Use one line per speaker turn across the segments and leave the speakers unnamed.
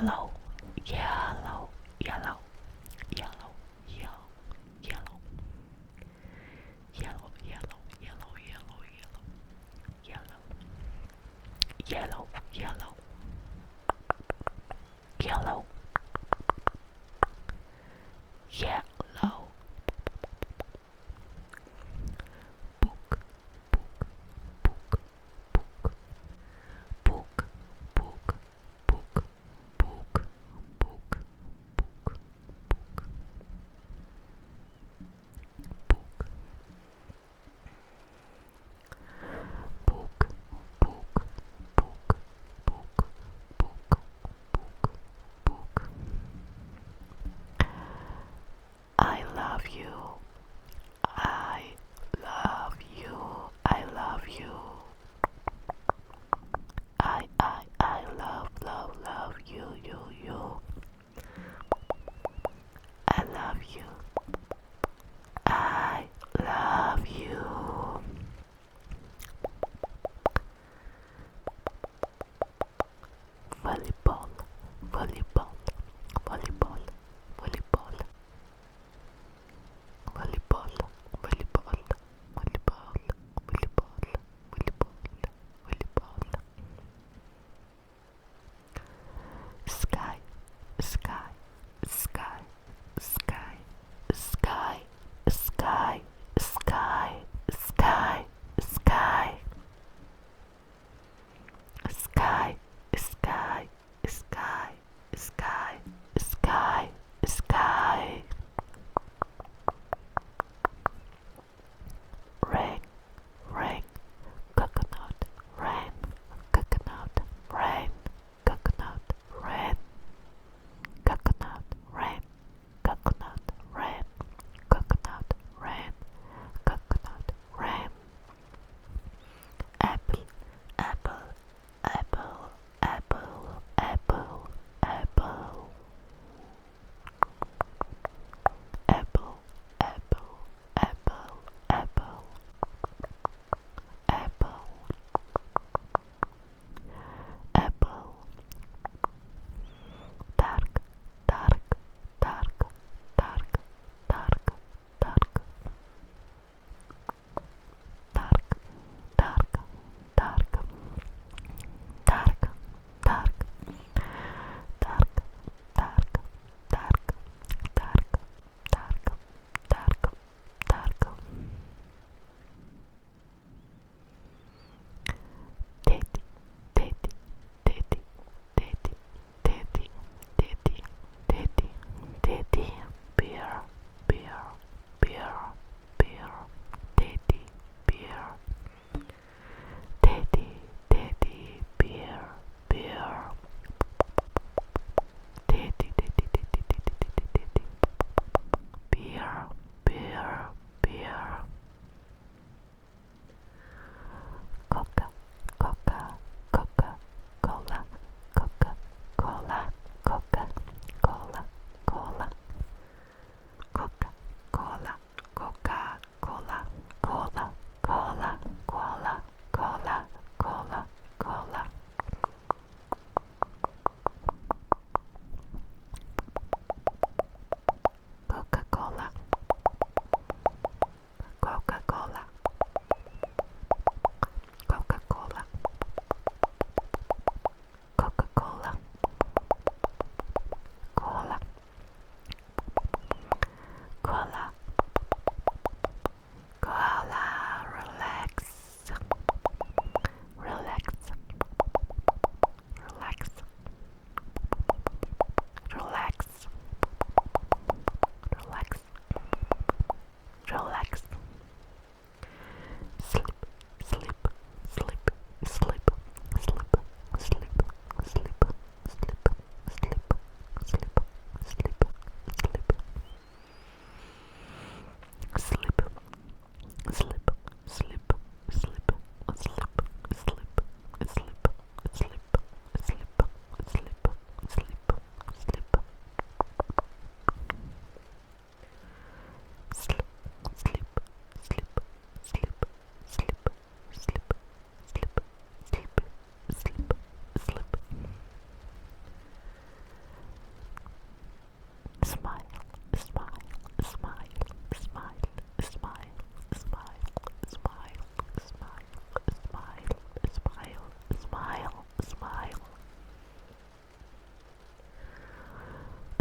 yellow, yellow, yellow, yellow, yellow, yellow, yellow, yellow, yellow, yellow, yellow, yellow, yellow, yellow, yellow, book, book, book, book, book, book, book, book, book, book, book, book, book.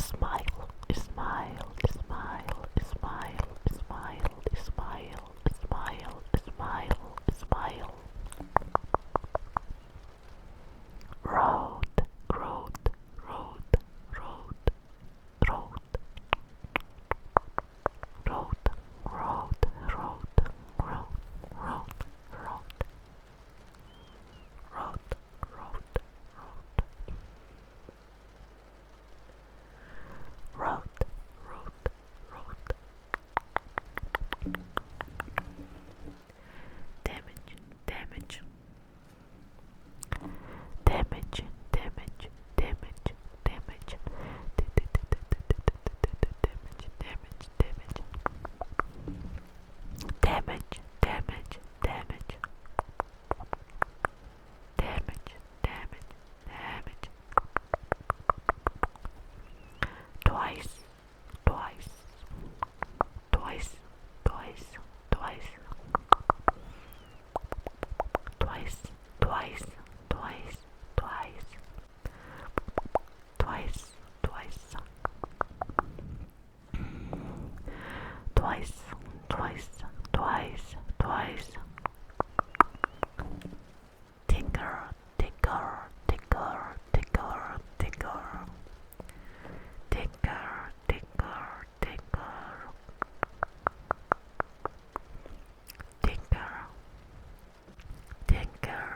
Smile, smile, smile, smile, smile, smile, smile, smile, smile. Road, road, road, road, road, road, road, road, road, road, road, road, road, road, road, road. Damage, damage, damage, damage, damage, damage, damage, damage, damage, damage, damage, damage, damage. Twice, twice, twice, twice, twice, twice, twice, twice, twice, twice, twice, twice, twice, twice, twice. Ticker, ticker, ticker, ticker, ticker. Ticker, ticker, ticker. Ticker, ticker,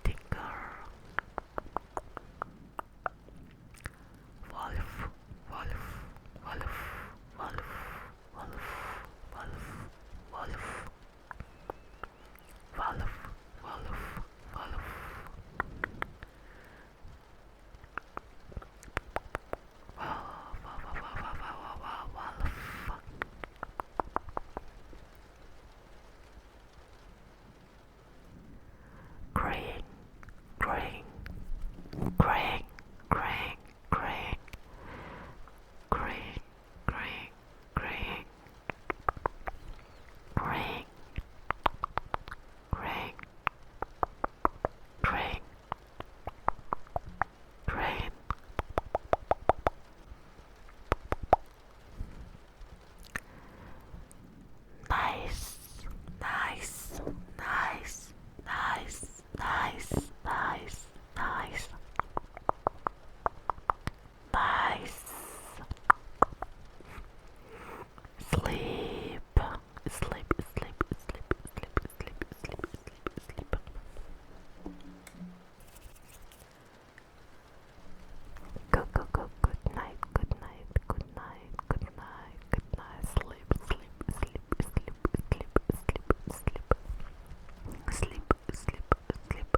ticker. Wolf, wolf, wolf, wolf, wolf, wolf, wolf, wolf, wolf, wolf. Wolf. Crane, crane, crane, crane, crane, crane, crane, crane, crane, crane, crane, crane. Nice, nice, nice, nice, nice, nice, nice, nice. Sleep, sleep, sleep, sleep, sleep, sleep, sleep, sleep, sleep. Go, go, go, good night, good night, good night, good night, good night. Sleep, sleep, sleep, sleep, sleep, sleep, sleep. Sleep, sleep, sleep.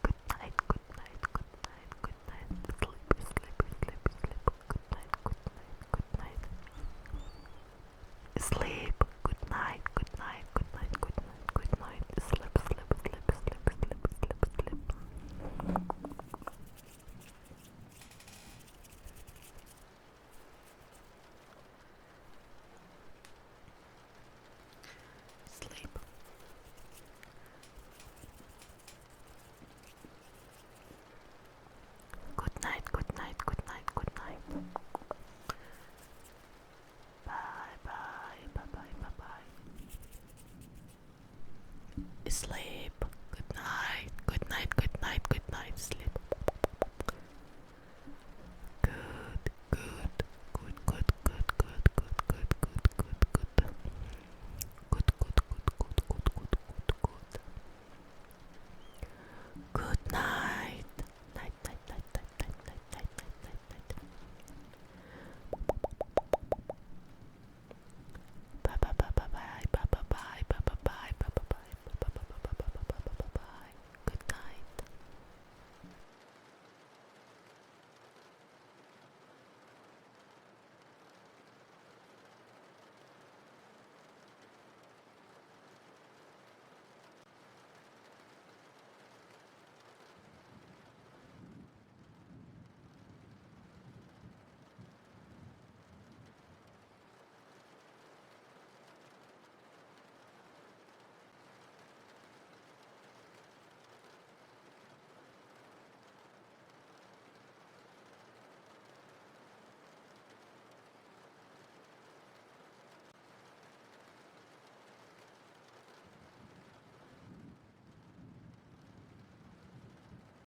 Good night, good night, good night, good night. Sleep, sleep, sleep, sleep. Good night, good night, good night. Sleep, good night, good night, good night, good night, good night. Sleep, sleep, sleep, sleep, sleep, sleep, sleep. Sleep. Good night, good night, good night, good night. Bye, bye, bye, bye, bye, bye. Sleep.